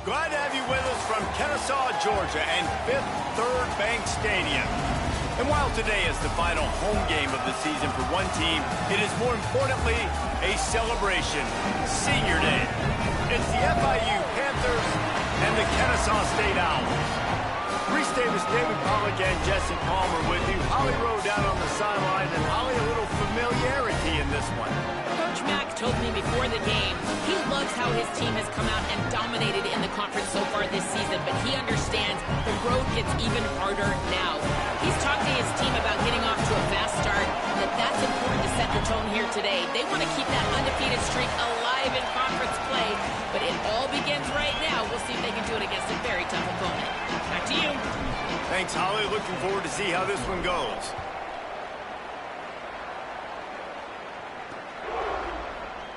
Glad to have you with us from Kennesaw, Georgia, and Fifth Third Bank Stadium. And while today is the final home game of the season for one team, it is more importantly a celebration, Senior Day. It's the FIU Panthers and the Kennesaw State Owls. Reese Davis, David Pollack, and Jesse Palmer with you. Holly Rowe down on the sideline, and Holly, a little familiarity in this one. Coach Mack told me before the game he loves how his team has come out and dominated in the conference so far this season, but he understands the road gets even harder now. He's talked to his team about getting off to a fast start, and that's important to set the tone here today. They want to keep that undefeated streak alive in conference play, but it all begins right now. We'll see if they can do it against a very tough opponent. Back to you. Thanks, Holly. Looking forward to see how this one goes.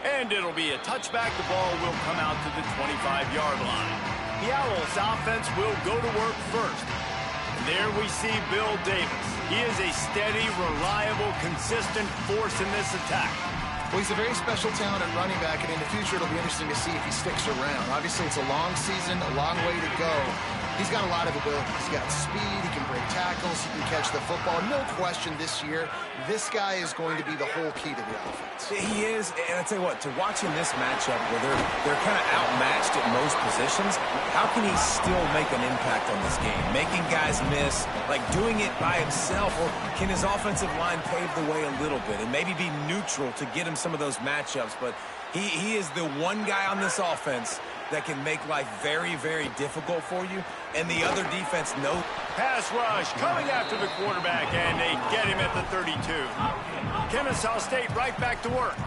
And it'll be a touchback. The ball will come out to the 25-yard line. The Owls offense will go to work first. And there we see Bill Davis. He is a steady, reliable, consistent force in this attack. Well, he's a very special talent at running back, and in the future it'll be interesting to see if he sticks around. Obviously, it's a long season, a long way to go. He's got a lot of ability. He's got speed, he can break tackles, he can catch the football. No question this year, this guy is going to be the whole key to the offense. He is, and I tell you what, to watch in this matchup where they're kind of outmatched at most positions, how can he still make an impact on this game? Making guys miss, like doing it by himself, or can his offensive line pave the way a little bit and maybe be neutral to get him some of those matchups? But he is the one guy on this offense that can make life very, very difficult for you, and the other defense knows. Pass rush coming after the quarterback, and they get him at the 32. Kennesaw State right back to work.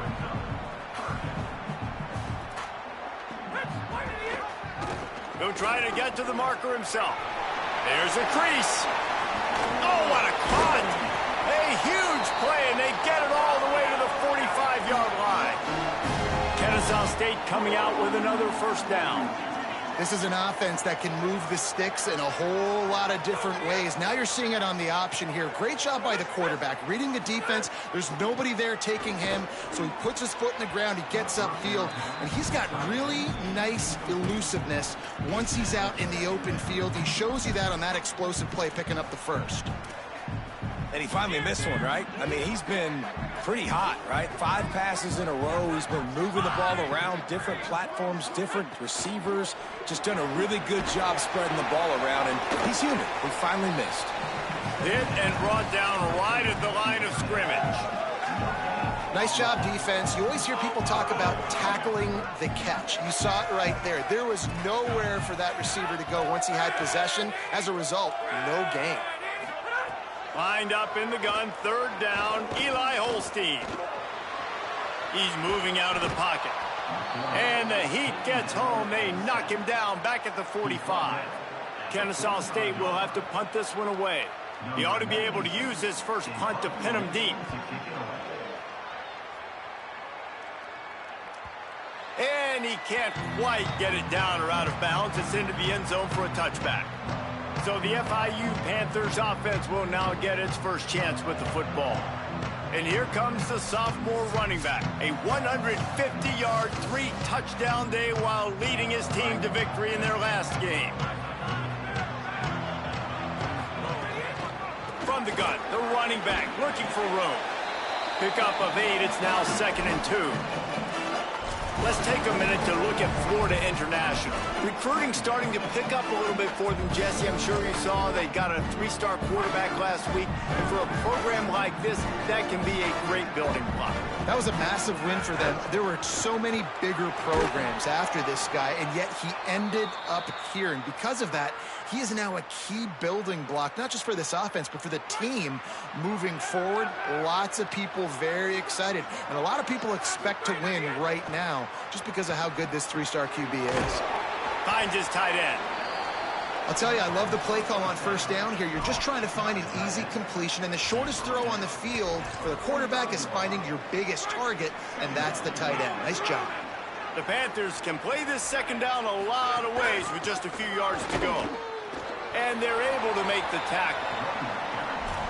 He'll try to get to the marker himself. There's a crease. Oh, what a cut! A huge play, and they get it all the way to the 45-yard line. Kennesaw State coming out with another first down. This is an offense that can move the sticks in a whole lot of different ways. Now you're seeing it on the option here. Great job by the quarterback. Reading the defense, there's nobody there taking him, so he puts his foot in the ground, he gets upfield, and he's got really nice elusiveness once he's out in the open field. He shows you that on that explosive play, picking up the first. And he finally missed one, right? I mean, he's been pretty hot, right? 5 passes in a row. He's been moving the ball around, different platforms, different receivers. Just done a really good job spreading the ball around, and he's human. He finally missed. Hit and brought down right at the line of scrimmage. Nice job, defense. You always hear people talk about tackling the catch. You saw it right there. There was nowhere for that receiver to go once he had possession. As a result, no gain. Lined up in the gun, third down, Eli Holstein. He's moving out of the pocket. And the heat gets home. They knock him down back at the 45. Kennesaw State will have to punt this one away. He ought to be able to use his first punt to pin him deep. And he can't quite get it down or out of bounds. It's into the end zone for a touchback. So the FIU Panthers offense will now get its first chance with the football. And here comes the sophomore running back. A 150-yard, 3-touchdown day while leading his team to victory in their last game. From the gun, the running back looking for room. Pickup of 8, it's now 2nd and 2. Let's take a minute to look at Florida International. Recruiting starting to pick up a little bit for them, Jesse. I'm sure you saw they got a 3-star quarterback last week. And for a program like this, that can be a great building block. That was a massive win for them. There were so many bigger programs after this guy, and yet he ended up here. And because of that, he is now a key building block, not just for this offense, but for the team moving forward. Lots of people very excited. And a lot of people expect to win right now just because of how good this 3-star QB is. Finds his tight end. I'll tell you, I love the play call on first down here. You're just trying to find an easy completion, and the shortest throw on the field for the quarterback is finding your biggest target, and that's the tight end. Nice job. The Panthers can play this second down a lot of ways with just a few yards to go. And they're able to make the tackle.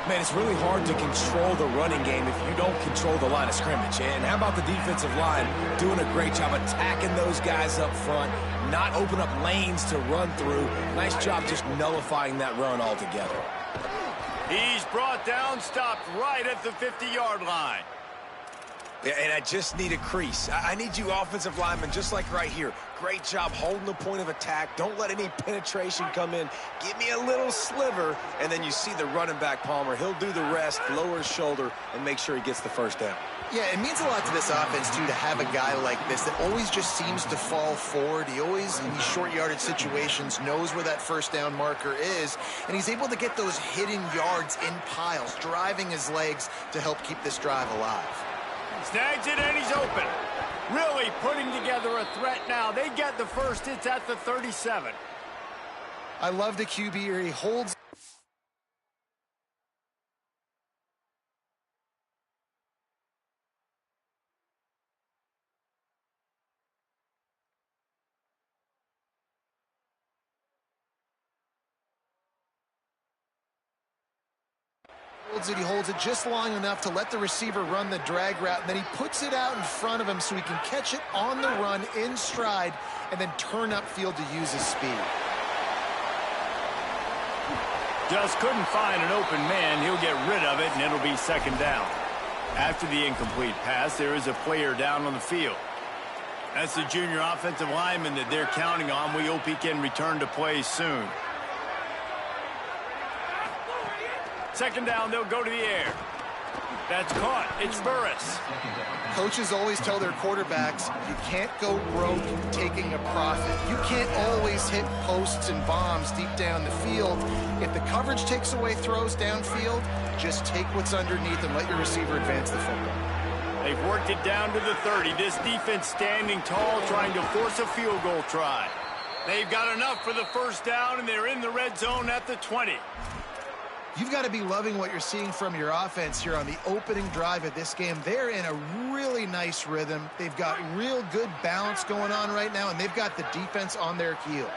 Man, it's really hard to control the running game if you don't control the line of scrimmage. And how about the defensive line doing a great job attacking those guys up front, not open up lanes to run through. Nice job just nullifying that run altogether. He's brought down, stopped right at the 50-yard line. Yeah, and I just need a crease. I need you offensive linemen just like right here. Great job holding the point of attack. Don't let any penetration come in. Give me a little sliver, and then you see the running back, Palmer. He'll do the rest, lower his shoulder, and make sure he gets the first down. Yeah, it means a lot to this offense, too, to have a guy like this that always just seems to fall forward. He always, in these short yardage situations, knows where that first down marker is, and he's able to get those hidden yards in piles, driving his legs to help keep this drive alive. Snags it, and he's open. Really putting together a threat now. They get the first. It's at the 37. I love the QB here. He holds he holds it just long enough to let the receiver run the drag route, and then he puts it out in front of him so he can catch it on the run in stride and then turn upfield to use his speed. Just couldn't find an open man. He'll get rid of it, and it'll be second down. After the incomplete pass, there is a player down on the field. That's the junior offensive lineman that they're counting on. We hope he can return to play soon. Second down, they'll go to the air. That's caught. It's Burris. Coaches always tell their quarterbacks, you can't go broke taking a profit. You can't always hit posts and bombs deep down the field. If the coverage takes away throws downfield, just take what's underneath and let your receiver advance the football. They've worked it down to the 30. This defense standing tall, trying to force a field goal try. They've got enough for the first down, and they're in the red zone at the 20. You've got to be loving what you're seeing from your offense here on the opening drive of this game. They're in a really nice rhythm. They've got real good balance going on right now, and they've got the defense on their heels.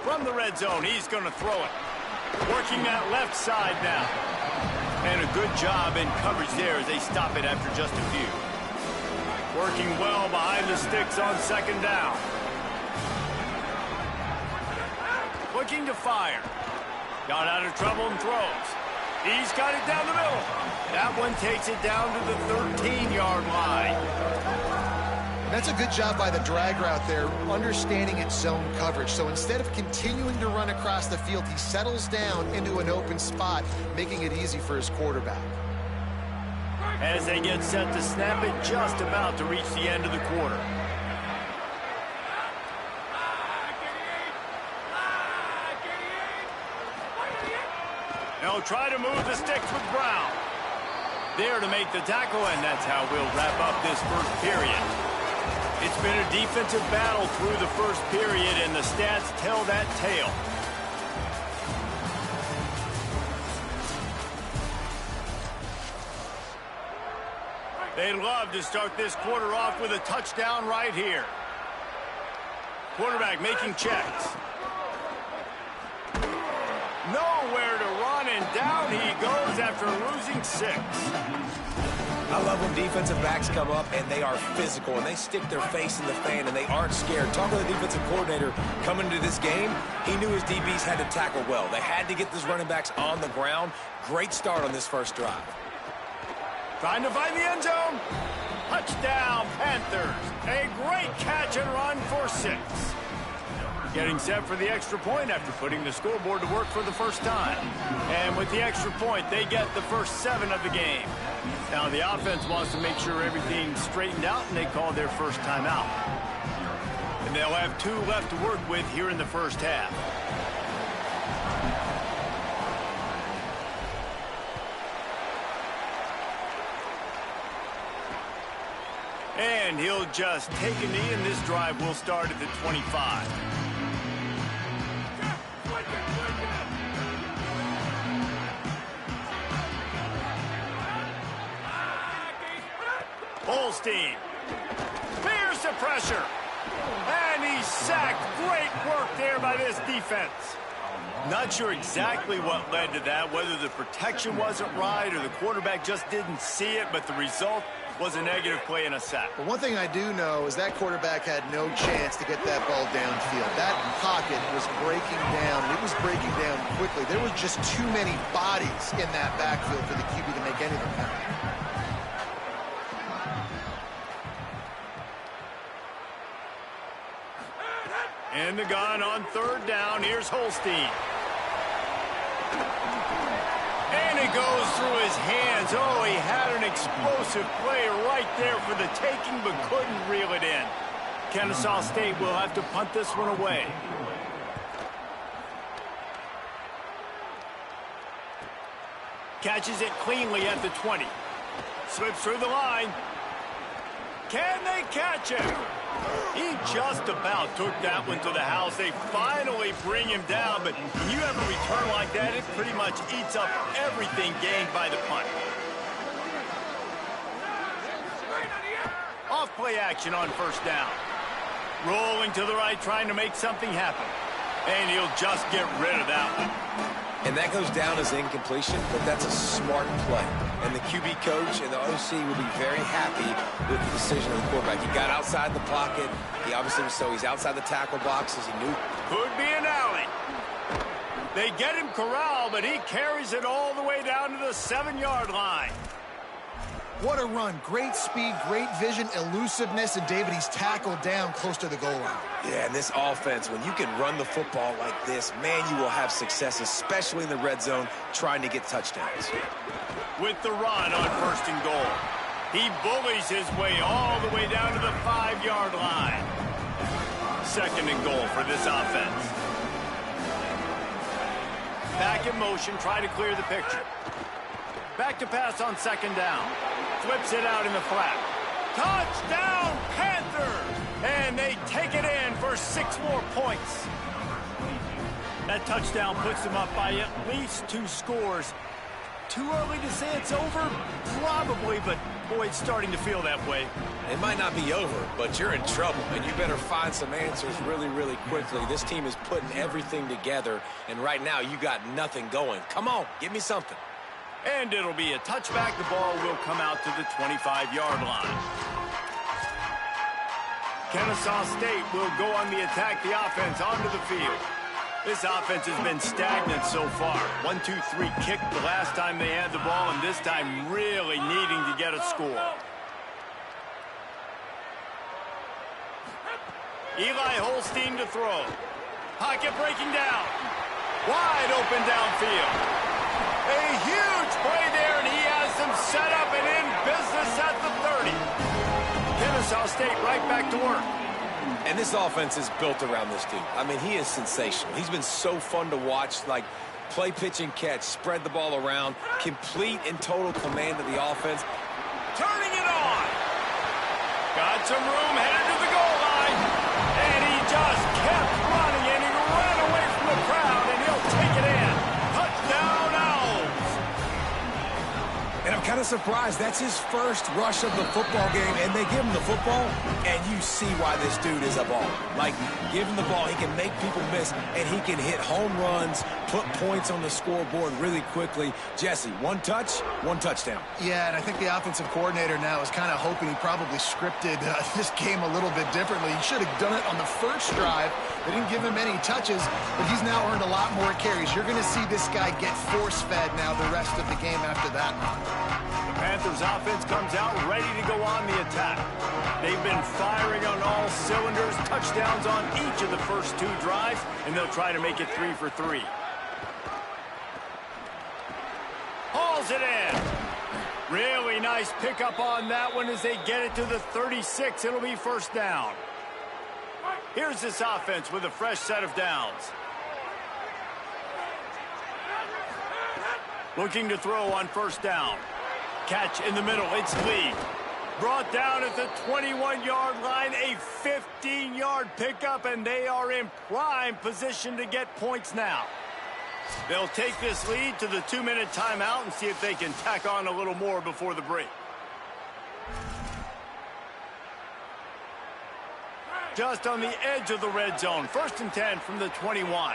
From the red zone, he's going to throw it. Working that left side now. And a good job in coverage there as they stop it after just a few. Working well behind the sticks on second down. Looking to fire. Got out of trouble and throws. He's got it down the middle. That one takes it down to the 13-yard line. That's a good job by the drag route there, understanding its zone coverage. So instead of continuing to run across the field, he settles down into an open spot, making it easy for his quarterback. As they get set to snap it, just about to reach the end of the quarter. They'll try to move the sticks with Brown. There to make the tackle, and that's how we'll wrap up this first period. It's been a defensive battle through the first period, and the stats tell that tale. They'd love to start this quarter off with a touchdown right here. Quarterback making checks. Nowhere to run, and down he goes after losing 6. I love when defensive backs come up and they are physical and they stick their face in the fan and they aren't scared. Talking to the defensive coordinator coming into this game, he knew his DBs had to tackle well. They had to get those running backs on the ground. Great start on this first drive. Trying to find the end zone. Touchdown, Panthers. A great catch and run for 6. Getting set for the extra point after putting the scoreboard to work for the first time. And with the extra point, they get the first 7 of the game. Now the offense wants to make sure everything's straightened out, and they call their first timeout. And they'll have 2 left to work with here in the first half. And he'll just take a knee, and this drive will start at the 25. Holstein. Fears the pressure. And he's sacked. Great work there by this defense. Not sure exactly what led to that, whether the protection wasn't right or the quarterback just didn't see it, but the result was a negative play and a sack. But one thing I do know is that quarterback had no chance to get that ball downfield. That pocket was breaking down, and it was breaking down quickly. There was just too many bodies in that backfield for the QB to make anything happen. And the gun on third down. Here's Holstein. And it goes through his hands. Oh, he had an explosive play right there for the taking, but couldn't reel it in. Kennesaw State will have to punt this one away. Catches it cleanly at the 20. Slips through the line. Can they catch him? He just about took that one to the house. They finally bring him down, but when you have a return like that, it pretty much eats up everything gained by the punt. Off play action on first down. Rolling to the right, trying to make something happen. And he'll just get rid of that one. And that goes down as incompletion, but that's a smart play. And the QB coach and the OC will be very happy with the decision of the quarterback. He got outside the pocket. He obviously was he's outside the tackle box as he knew. Could be an alley. They get him corralled, but he carries it all the way down to the 7-yard line. What a run. Great speed, great vision, elusiveness, and David, he's tackled down close to the goal line. Yeah, and this offense, when you can run the football like this, man, you will have success, especially in the red zone, trying to get touchdowns. With the run on first and goal. He bullies his way all the way down to the 5-yard line. Second and goal for this offense. Back in motion, try to clear the picture. Back to pass on second down. Flips it out in the flat. Touchdown, Panthers! And they take it in for 6 more points. That touchdown puts them up by at least 2 scores. Too early to say it's over? Probably, but boy, it's starting to feel that way. It might not be over, but you're in trouble, and you better find some answers really, really quickly. This team is putting everything together, and right now you got nothing going. Come on, give me something. And it'll be a touchback. The ball will come out to the 25-yard line. Kennesaw State will go on the attack, the offense onto the field. This offense has been stagnant so far. 1-2-3 kick the last time they had the ball, and this time really needing to get a score. Eli Holstein to throw. Pocket breaking down. Wide open downfield. A huge play there, and he has them set up and in business at the 30. Kennesaw State right back to work. And this offense is built around this dude. I mean, he is sensational. He's been so fun to watch, like play, pitch, and catch, spread the ball around, complete and total command of the offense. Turning it on. Got some room, headed to the goal line. And he just kept running, and he ran away from the crowd, and he'll take it in. Touchdown, Owls. And I'm kind of surprised. That's his first rush of the football game, and they give him the football, and you see why this dude is a baller. Like, give him the ball, he can make people miss, and he can hit home runs, put points on the scoreboard really quickly. Jesse, 1 touch, 1 touchdown. Yeah, and I think the offensive coordinator now is kind of hoping he probably scripted this game a little bit differently. He should have done it on the first drive. They didn't give him any touches, but he's now earned a lot more carries. You're going to see this guy get force-fed now the rest of the game after that. The Panthers offense comes out ready to go on the attack. They've been firing on all cylinders, touchdowns on each of the first 2 drives, and they'll try to make it 3 for 3. Hauls it in. Really nice pickup on that one as they get it to the 36. It'll be first down. Here's this offense with a fresh set of downs. Looking to throw on first down. Catch in the middle, it's Lee. Brought down at the 21-yard line, a 15-yard pickup, and they are in prime position to get points now. They'll take this lead to the 2-minute timeout and see if they can tack on a little more before the break. just on the edge of the red zone. 1st and 10 from the 21.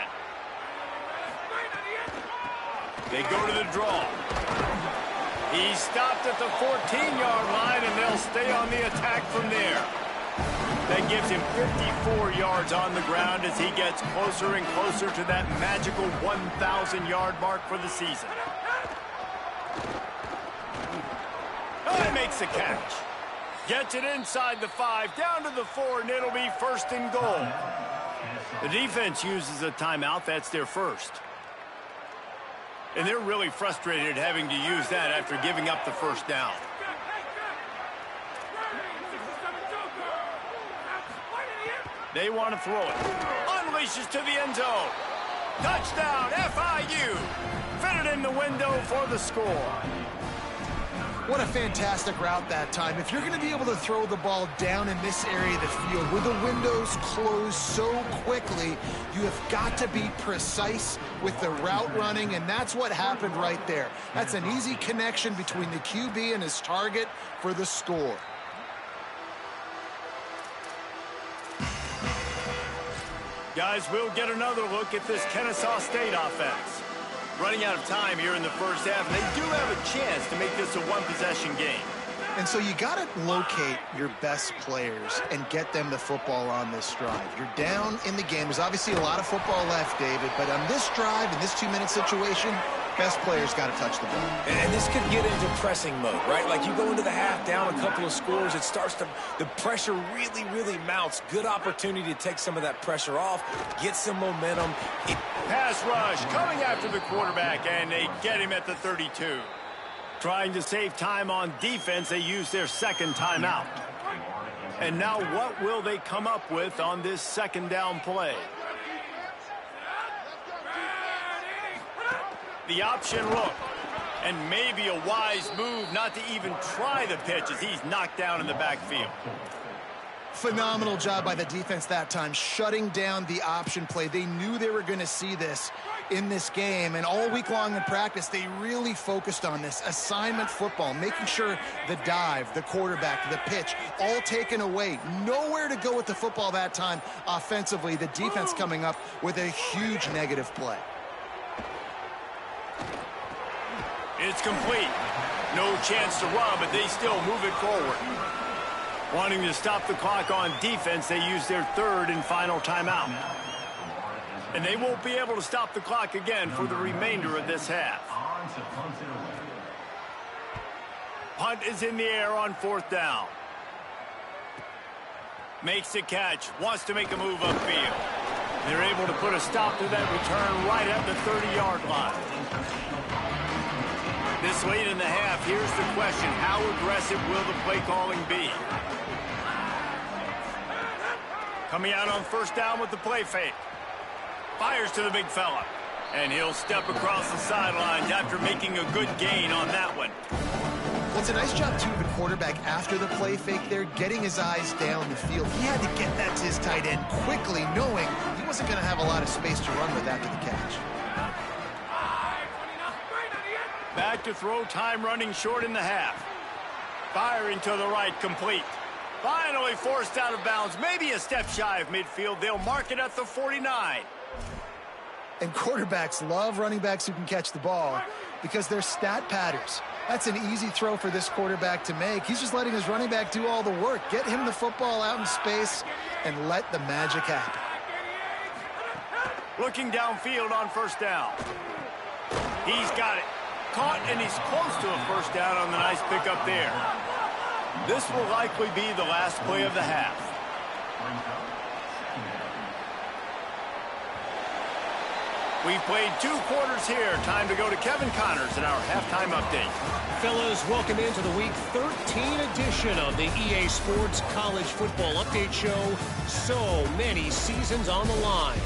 They go to the draw. He stopped at the 14-yard line, and they'll stay on the attack from there. That gives him 54 yards on the ground as he gets closer and closer to that magical 1,000-yard mark for the season. Oh, he makes the catch. Gets it inside the 5, down to the 4, and it'll be 1st and goal. The defense uses a timeout. That's their first. And they're really frustrated having to use that after giving up the 1st down. They want to throw it. Unleashes to the end zone. Touchdown, FIU. Fitted in the window for the score. What a fantastic route that time. If you're going to be able to throw the ball down in this area of the field where the windows close so quickly, you have got to be precise with the route running, and that's what happened right there. That's an easy connection between the QB and his target for the score. Guys, we'll get another look at this Kennesaw State offense. Running out of time here in the 1st half, and they do have a chance to make this a one-possession game. And so you got to locate your best players and get them the football on this drive. You're down in the game. There's obviously a lot of football left, David, but on this drive, in this 2-minute situation, best players got to touch the ball. And this could get into pressing mode, right? Like you go into the half down a couple of scores, it starts to, the pressure really, really mounts. Good opportunity to take some of that pressure off, get some momentum. Pass rush coming after the quarterback, and they get him at the 32. Trying to save time on defense, they use their 2nd timeout. And now what will they come up with on this 2nd down play? The option look, and maybe a wise move not to even try the pitch as he's knocked down in the backfield. Phenomenal job by the defense that time, shutting down the option play. They knew they were going to see this in this game, and all week long in practice, they really focused on this assignment football, making sure the dive, the quarterback, the pitch, all taken away. Nowhere to go with the football that time offensively. The defense coming up with a huge negative play. It's complete. No chance to run, but they still move it forward. Wanting to stop the clock on defense, they use their 3rd and final timeout. And they won't be able to stop the clock again for the remainder of this half. Punt is in the air on 4th down. Makes the catch, wants to make a move upfield. They're able to put a stop to that return right at the 30-yard line. This late in the half, here's the question. How aggressive will the play calling be? Coming out on 1st down with the play fake. Fires to the big fella. And he'll step across the sidelines after making a good gain on that one. Well, it's a nice job, too, of the quarterback after the play fake there, getting his eyes down the field. He had to get that to his tight end quickly, knowing he wasn't going to have a lot of space to run with after the catch. Back to throw, time running short in the half. Firing to the right, complete. Finally forced out of bounds, maybe a step shy of midfield. They'll mark it at the 49. And quarterbacks love running backs who can catch the ball because they're stat patters. That's an easy throw for this quarterback to make. He's just letting his running back do all the work. Get him the football out in space and let the magic happen. Looking downfield on 1st down. He's got it. Caught, and he's close to a 1st down on the nice pickup there. This will likely be the last play of the half. We've played 2 quarters here. Time to go to Kevin Connors in our halftime update. Fellas, welcome into the Week 13 edition of the EA Sports College Football Update Show. So many seasons on the line.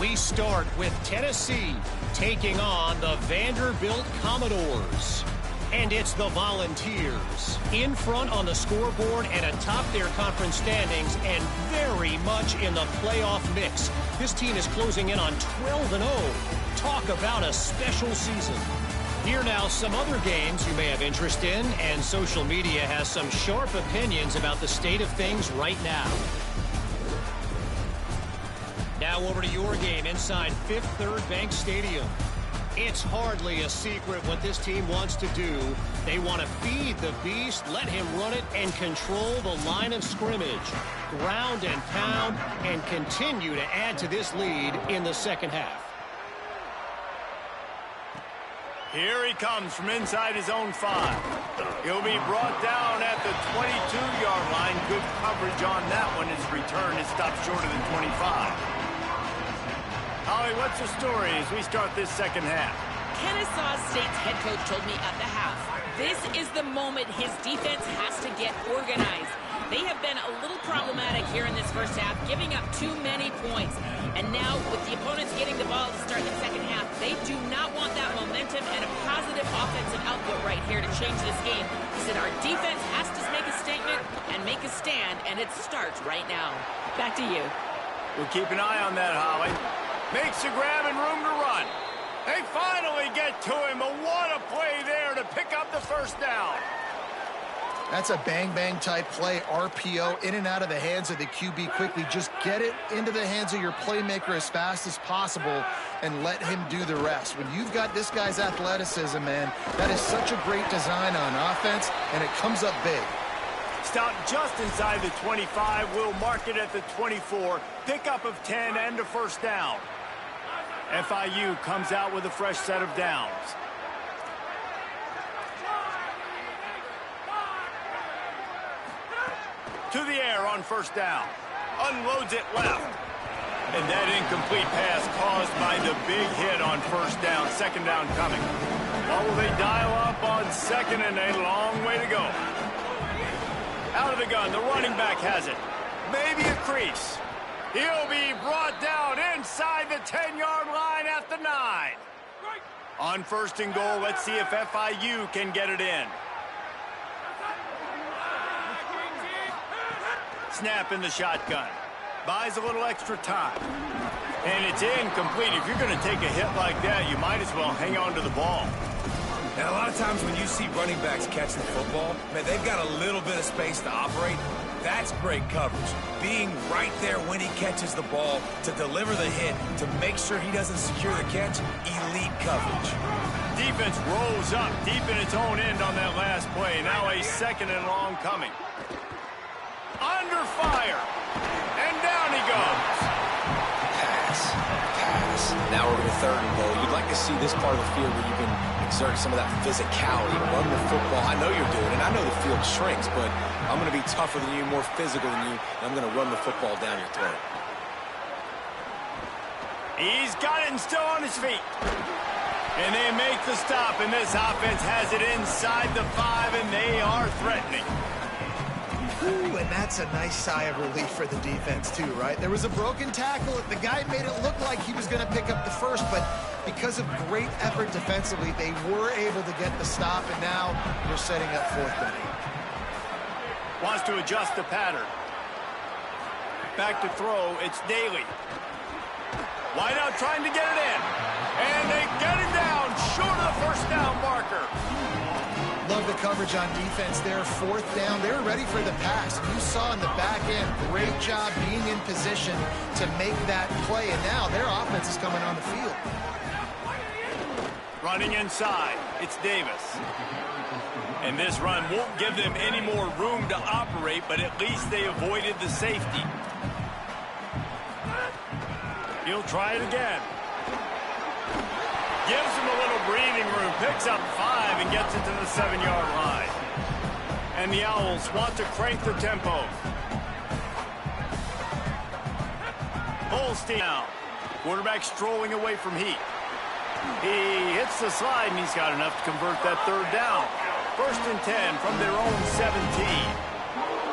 We start with Tennessee taking on the Vanderbilt Commodores. And it's the Volunteers in front on the scoreboard and atop their conference standings and very much in the playoff mix. This team is closing in on 12-0. Talk about a special season. Here now some other games you may have interest in, and social media has some sharp opinions about the state of things right now. Now over to your game inside Fifth Third Bank Stadium. It's hardly a secret what this team wants to do. They want to feed the beast, let him run it, and control the line of scrimmage. Ground and pound, and continue to add to this lead in the second half. Here he comes from inside his own 5. He'll be brought down at the 22-yard line. Good coverage on that one. His return is stopped shorter than 25. Holly, what's the story as we start this second half? Kennesaw State's head coach told me at the half, this is the moment his defense has to get organized. They have been a little problematic here in this first half, giving up too many points. And now, with the opponents getting the ball to start the second half, they do not want that momentum and a positive offensive output right here to change this game. He said our defense has to make a statement and make a stand, and it starts right now. Back to you. We'll keep an eye on that, Holly. Makes a grab and room to run. They finally get to him, but what a play there to pick up the first down. That's a bang-bang type play, RPO, in and out of the hands of the QB quickly. Just get it into the hands of your playmaker as fast as possible and let him do the rest. When you've got this guy's athleticism, man, that is such a great design on offense, and it comes up big. Stop just inside the 25. We'll mark it at the 24. Pickup of 10 and a first down. FIU comes out with a fresh set of downs. To the air on first down. Unloads it left. And that incomplete pass caused by the big hit on first down. Second down coming. Or will they dial up on second and a long way to go? Out of the gun, the running back has it. Maybe a crease. He'll be brought down inside the 10-yard line at the 9. On first and goal, let's see if FIU can get it in. Snap in the shotgun. Buys a little extra time. And it's incomplete. If you're going to take a hit like that, you might as well hang on to the ball. And a lot of times when you see running backs catch the football, man, they've got a little bit of space to operate. That's great coverage. Being right there when he catches the ball to deliver the hit, to make sure he doesn't secure the catch, elite coverage. Defense rolls up deep in its own end on that last play. Now a second and long coming. Under fire. And down he goes. Pass. Now we're to third and goal. You'd like to see this part of the field where you can exert some of that physicality, run the football. I know you're doing it, and I know the field shrinks, but I'm going to be tougher than you, more physical than you, and I'm going to run the football down your throat. He's got it and still on his feet. And they make the stop, and this offense has it inside the 5, and they are threatening. Ooh, and that's a nice sigh of relief for the defense, too, right? There was a broken tackle. The guy made it look like he was going to pick up the first, but because of great effort defensively, they were able to get the stop, and now they're setting up fourth down. Wants to adjust the pattern. Back to throw, it's Daly. Wide out trying to get it in. And they get it down short of the first down marker. Love the coverage on defense there. Fourth down, they're ready for the pass. You saw in the back end, great job being in position to make that play. And now their offense is coming on the field. Running inside, it's Davis. And this run won't give them any more room to operate, but at least they avoided the safety. He'll try it again. Gives him a little breathing room, picks up 5 and gets it to the 7-yard line. And the Owls want to crank the tempo. Holstein now. Quarterback strolling away from heat. He hits the slide, and he's got enough to convert that third down. First and 10 from their own 17.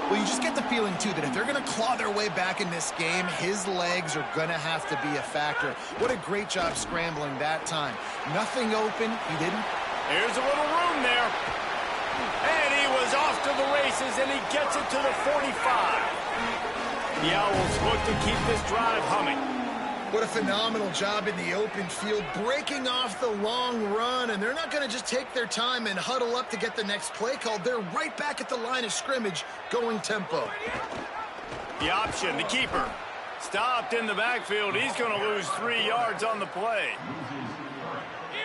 Well, you just get the feeling, too, that if they're going to claw their way back in this game, his legs are going to have to be a factor. What a great job scrambling that time. Nothing open. He didn't. Here's a little room there. And he was off to the races, and he gets it to the 45. The Owls look to keep this drive humming. What a phenomenal job in the open field, breaking off the long run, and they're not going to just take their time and huddle up to get the next play called. They're right back at the line of scrimmage, going tempo. The option, the keeper, Stopped in the backfield. He's going to lose 3 yards on the play.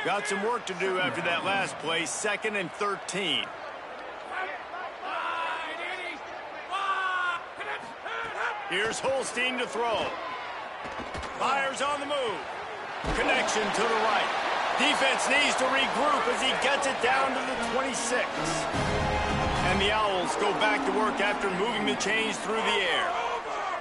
Got some work to do after that last play. 2nd and 13. Here's Holstein to throw. Fires on the move. Connection to the right. Defense needs to regroup as he gets it down to the 26. And the Owls go back to work after moving the chains through the air.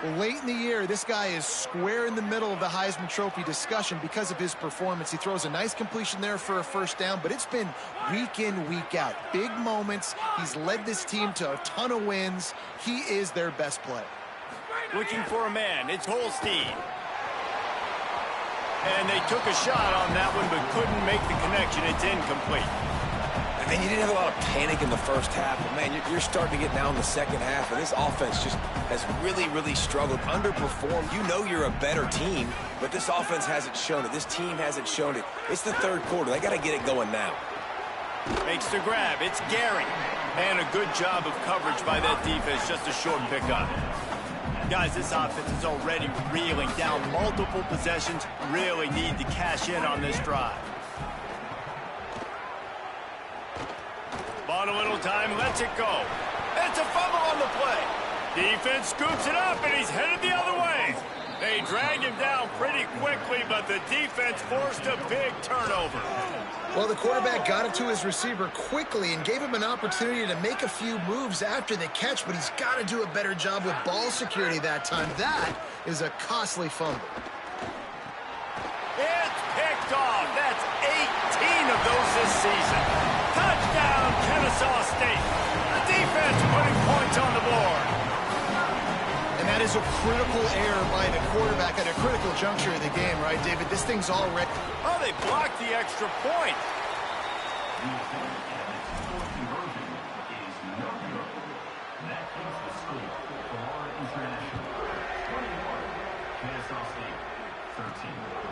Well, late in the year, this guy is square in the middle of the Heisman Trophy discussion because of his performance. He throws a nice completion there for a first down, but it's been week in, week out. Big moments. He's led this team to a ton of wins. He is their best player. Looking for a man. It's Holstein. And they took a shot on that one, but couldn't make the connection. It's incomplete. And you didn't have a lot of panic in the first half, but, man, you're starting to get down in the second half, and this offense just has really, really struggled, underperformed. You know you're a better team, but this offense hasn't shown it. This team hasn't shown it. It's the third quarter. They got to get it going now. Makes the grab. It's Gary. And a good job of coverage by that defense. Just a short pickup. Guys, this offense is already reeling down multiple possessions. Really need to cash in on this drive. Bought a little time, lets it go. It's a fumble on the play. Defense scoops it up, and he's headed the other way. They drag him down pretty quickly, but the defense forced a big turnover. Well, the quarterback got it to his receiver quickly and gave him an opportunity to make a few moves after the catch, but he's got to do a better job with ball security that time. That is a costly fumble. It's picked off. That's 18 of those this season. Touchdown, Kennesaw State. The defense putting points on the board. And that is a critical error by the quarterback at a critical juncture of the game, right, David? This thing's already... Oh, they blocked the extra point.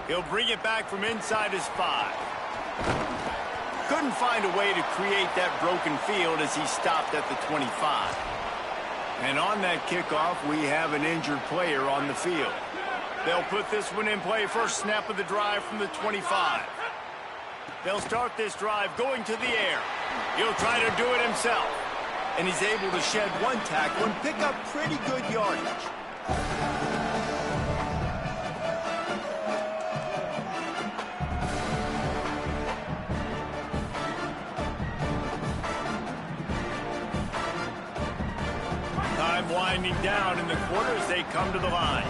He'll bring it back from inside his 5. Couldn't find a way to create that broken field as he stopped at the 25. And on that kickoff, we have an injured player on the field. They'll put this one in play. First snap of the drive from the 25. They'll start this drive going to the air. He'll try to do it himself. And he's able to shed one tackle and pick up pretty good yardage. Time winding down in the quarter as they come to the line.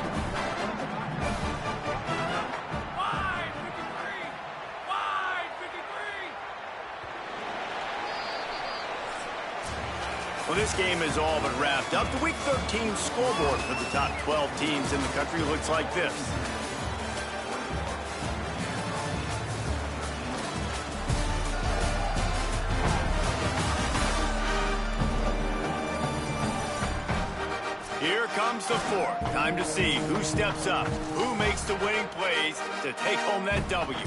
Well, this game is all but wrapped up. The Week 13 scoreboard for the top 12 teams in the country looks like this. Here comes the fourth. Time to see who steps up, who makes the winning plays to take home that W.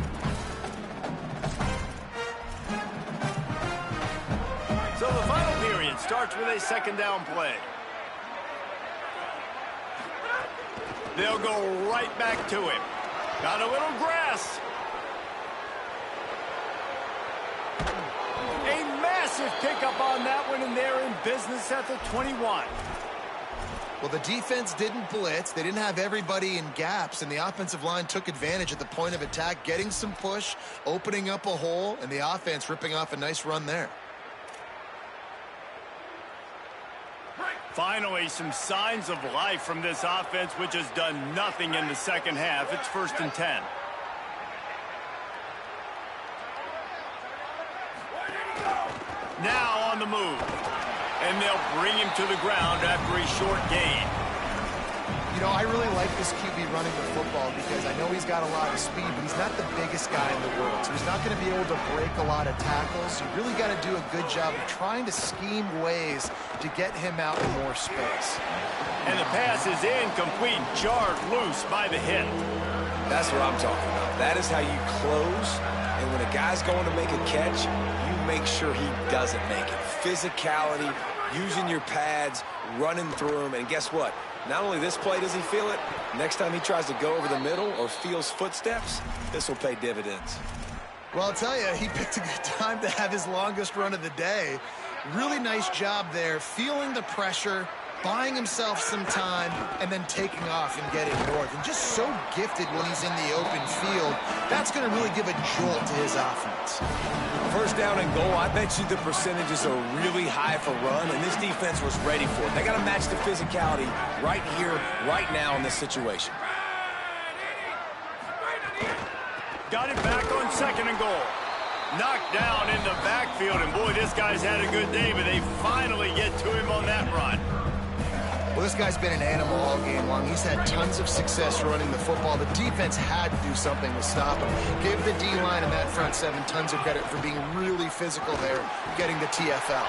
So the final period starts with a second down play. They'll go right back to him. Got a little grass. A massive pickup on that one, and they're in business at the 21. Well, the defense didn't blitz. They didn't have everybody in gaps, and the offensive line took advantage at the point of attack, getting some push, opening up a hole, and the offense ripping off a nice run there. Finally, some signs of life from this offense, which has done nothing in the second half. It's 1st and 10. Now on the move. And they'll bring him to the ground after a short gain. You know, I really like this QB running the football because I know he's got a lot of speed, but he's not the biggest guy in the world. So he's not going to be able to break a lot of tackles. You really got to do a good job of trying to scheme ways to get him out in more space. And the pass is incomplete, jarred loose by the hit. That's what I'm talking about. That is how you close. And when a guy's going to make a catch, you make sure he doesn't make it. Physicality, using your pads, running through them, and guess what? Not only this play does he feel it, next time he tries to go over the middle or feels footsteps, this will pay dividends. Well, I'll tell you, he picked a good time to have his longest run of the day. Really nice job there, feeling the pressure, buying himself some time, and then taking off and getting north. And just so gifted when he's in the open field. That's going to really give a jolt to his offense. First down and goal, I bet you the percentages are really high for run, and this defense was ready for it. They got to match the physicality right here, right now in this situation. Got it back on second and goal. Knocked down in the backfield, and boy, this guy's had a good day, but they finally get to him on that run. Well, this guy's been an animal all game long. He's had tons of success running the football. The defense had to do something to stop him. Give the D-line and that front seven tons of credit for being really physical there, getting the TFL.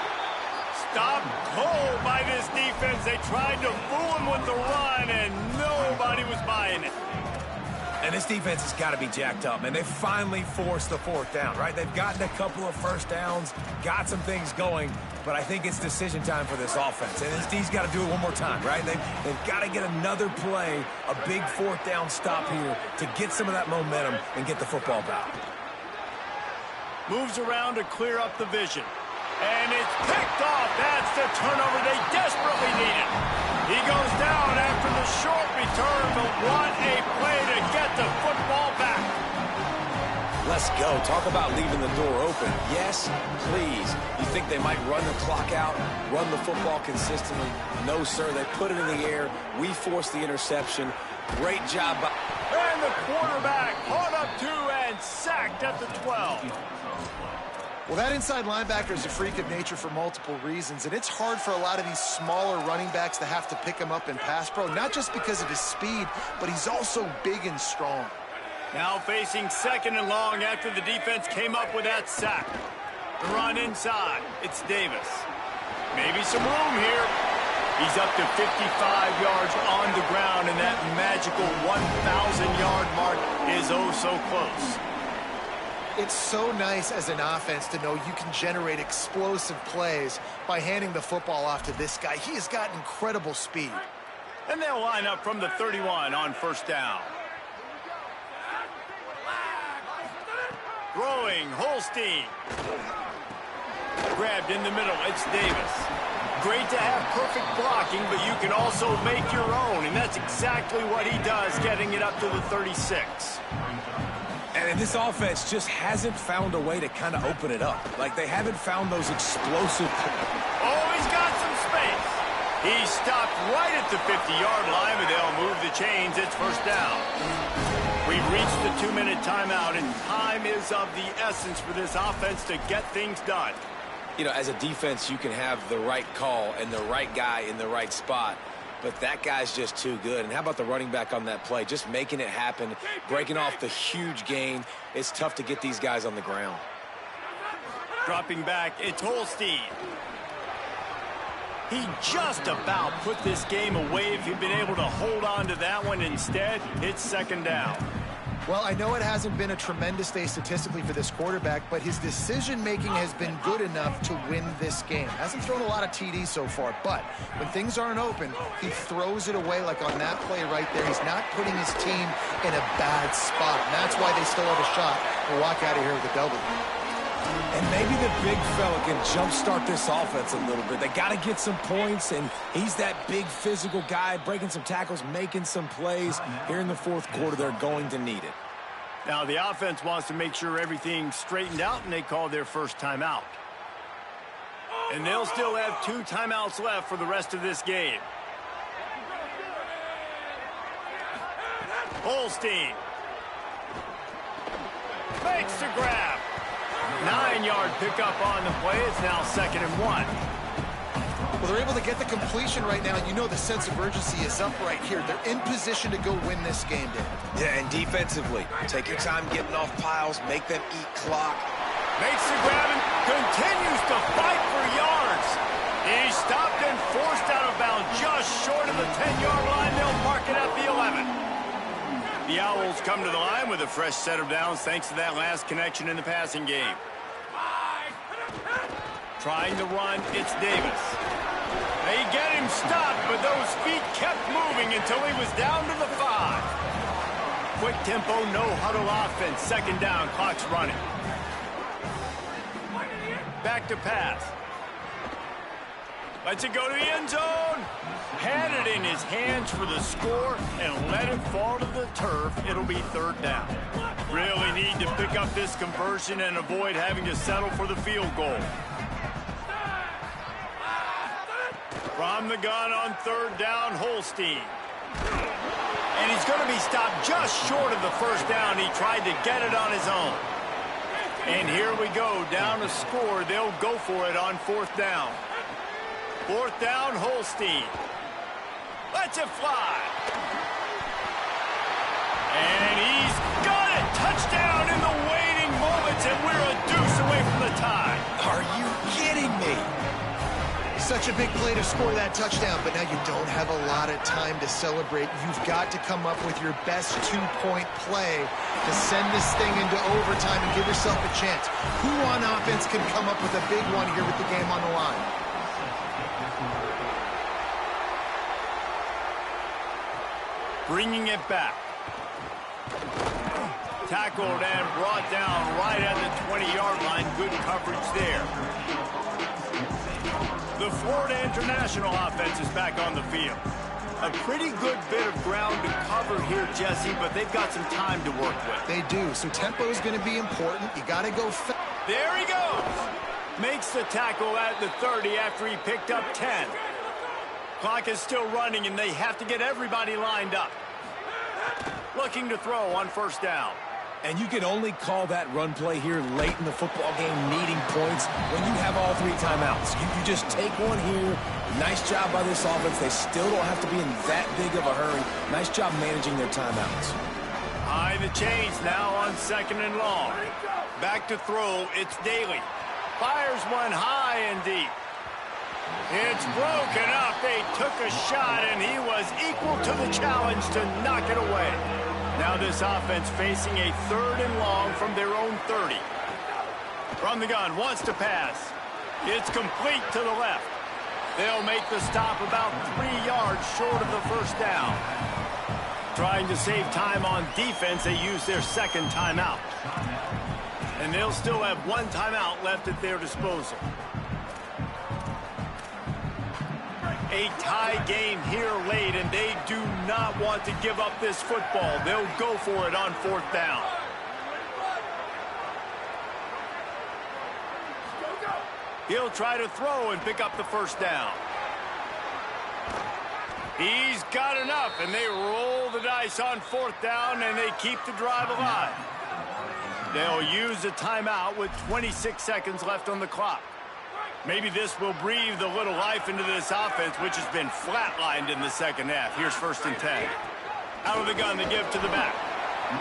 Stopped cold by this defense. They tried to fool him with the run, and nobody was buying it. And this defense has got to be jacked up, man. They finally forced the fourth down, right? They've gotten a couple of first downs, got some things going, but I think it's decision time for this offense. And this D's got to do it one more time, right? They've got to get another play, a big fourth down stop here to get some of that momentum and get the football back. Moves around to clear up the vision. And it's picked off. That's the turnover they desperately needed. He goes down after the short return, but what a play to get the football back. Let's go. Talk about leaving the door open. Yes, please. You think they might run the clock out, run the football consistently? No, sir. They put it in the air. We forced the interception. Great job by... And the quarterback caught up to and sacked at the 12. Well, that inside linebacker is a freak of nature for multiple reasons, and it's hard for a lot of these smaller running backs to have to pick him up in pass pro, not just because of his speed, but he's also big and strong. Now facing second and long after the defense came up with that sack. The run inside. It's Davis. Maybe some room here. He's up to 55 yards on the ground, and that magical 1,000-yard mark is oh so close. It's so nice as an offense to know you can generate explosive plays by handing the football off to this guy. He has got incredible speed. And they'll line up from the 31 on first down. Throwing, Holstein. Grabbed in the middle, it's Davis. Great to have perfect blocking, but you can also make your own, and that's exactly what he does, getting it up to the 36. And this offense just hasn't found a way to kind of open it up. Like, they haven't found those explosive... Oh, he's got some space. He stopped right at the 50-yard line, but they'll move the chains. It's first down. We've reached the 2-minute timeout, and time is of the essence for this offense to get things done. You know, as a defense, you can have the right call and the right guy in the right spot. But that guy's just too good. And how about the running back on that play? Just making it happen, breaking off the huge gain. It's tough to get these guys on the ground. Dropping back, it's Holstein. He just about put this game away if he'd been able to hold on to that one. Instead, it's second down. Well, I know it hasn't been a tremendous day statistically for this quarterback, but his decision-making has been good enough to win this game. Hasn't thrown a lot of TDs so far, but when things aren't open, he throws it away like on that play right there. He's not putting his team in a bad spot, and that's why they still have a shot to walk out of here with a W. And maybe the big fella can jumpstart this offense a little bit. They got to get some points, and he's that big physical guy, breaking some tackles, making some plays. Here in the fourth quarter, they're going to need it. Now, the offense wants to make sure everything's straightened out, and they call their first timeout. And they'll still have 2 timeouts left for the rest of this game. Holstein makes the grab. 9-yard pickup on the play. It's now second and 1. Well, they're able to get the completion right now. You know the sense of urgency is up right here. They're in position to go win this game, Dave. Yeah, and defensively, take your time getting off piles, make them eat clock. Makes the grab and continues to fight for yards. He's stopped and forced out of bounds just short of the 10-yard line. They'll mark it at the 11. The Owls come to the line with a fresh set of downs thanks to that last connection in the passing game. Trying to run, it's Davis. They get him stopped, but those feet kept moving until he was down to the 5. Quick tempo, no huddle offense. Second down, clock's running. Back to pass. Lets it go to the end zone. Had it in his hands for the score and let it fall to the turf. It'll be third down. Really need to pick up this conversion and avoid having to settle for the field goal. From the gun on third down, Holstein. And he's going to be stopped just short of the first down. He tried to get it on his own. And here we go, down to score. They'll go for it on fourth down. Fourth down, Holstein. Lets it fly. And he's got it. Touchdown in the waning moments, and we're a deuce away from the tie. Are you kidding me? Such a big play to score that touchdown, but now you don't have a lot of time to celebrate. You've got to come up with your best two-point play to send this thing into overtime and give yourself a chance. Who on offense can come up with a big one here with the game on the line? Bringing it back. Tackled and brought down right at the 20-yard line. Good coverage there. The Florida International offense is back on the field. A pretty good bit of ground to cover here, Jesse, but they've got some time to work with. They do, so tempo is going to be important. You got to go fast. There he goes. Makes the tackle at the 30 after he picked up 10. Clock is still running, and they have to get everybody lined up. Looking to throw on first down. And you can only call that run play here late in the football game, needing points, when you have all 3 timeouts. You just take one here. Nice job by this offense. They still don't have to be in that big of a hurry. Nice job managing their timeouts. High the chains now on second and long. Back to throw. It's Daly. Fires one high and deep. It's broken up. They took a shot, and he was equal to the challenge to knock it away. Now this offense facing a third and long from their own 30. From the gun, wants to pass. It's complete to the left. They'll make the stop about 3 yards short of the first down. Trying to save time on defense, they use their second timeout. And they'll still have 1 timeout left at their disposal. A tie game here late, and they do not want to give up this football. They'll go for it on fourth down. He'll try to throw and pick up the first down. He's got enough, and they roll the dice on fourth down, and they keep the drive alive. They'll use a timeout with 26 seconds left on the clock. Maybe this will breathe a little life into this offense, which has been flatlined in the second half. Here's first and 10. Out of the gun, the give to the back.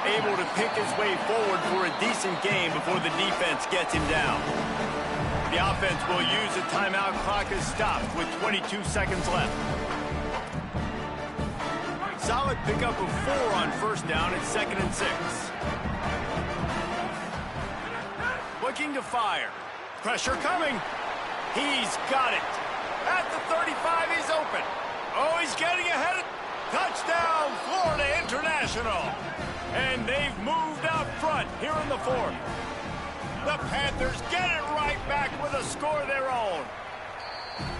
Able to pick his way forward for a decent game before the defense gets him down. The offense will use a timeout. Clock is stopped with 22 seconds left. Solid pickup of 4 on first down at second and 6. Looking to fire. Pressure coming. He's got it. At the 35, he's open. Oh, he's getting ahead. Touchdown, Florida International. And they've moved out front here in the fourth. The Panthers get it right back with a score of their own.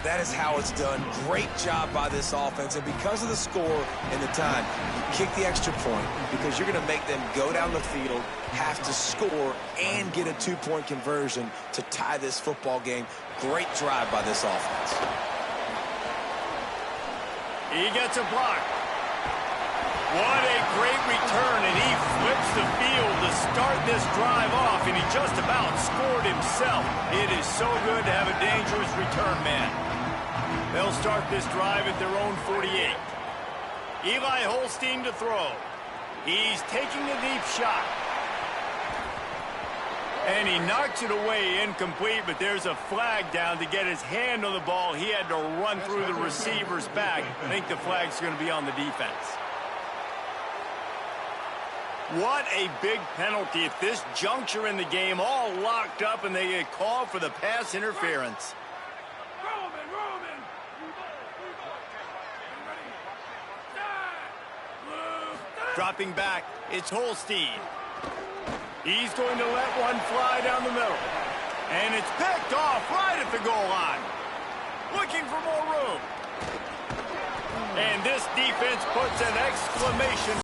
That is how it's done. Great job by this offense. And because of the score and the time, you kick the extra point because you're going to make them go down the field, have to score, and get a 2-point conversion to tie this football game. Great drive by this offense. He gets a block. What a great return, and he flips the field to start this drive off, and he just about scored himself. It is so good to have a dangerous return man. They'll start this drive at their own 48. Eli Holstein to throw. He's taking a deep shot. And he knocks it away incomplete, but there's a flag down to get his hand on the ball. He had to run through the receiver's back. I think the flag's going to be on the defense. What a big penalty at this juncture in the game, all locked up, and they get called for the pass interference. Dropping back, it's Holstein. He's going to let one fly down the middle. And it's picked off right at the goal line. Looking for more room. And this defense puts an exclamation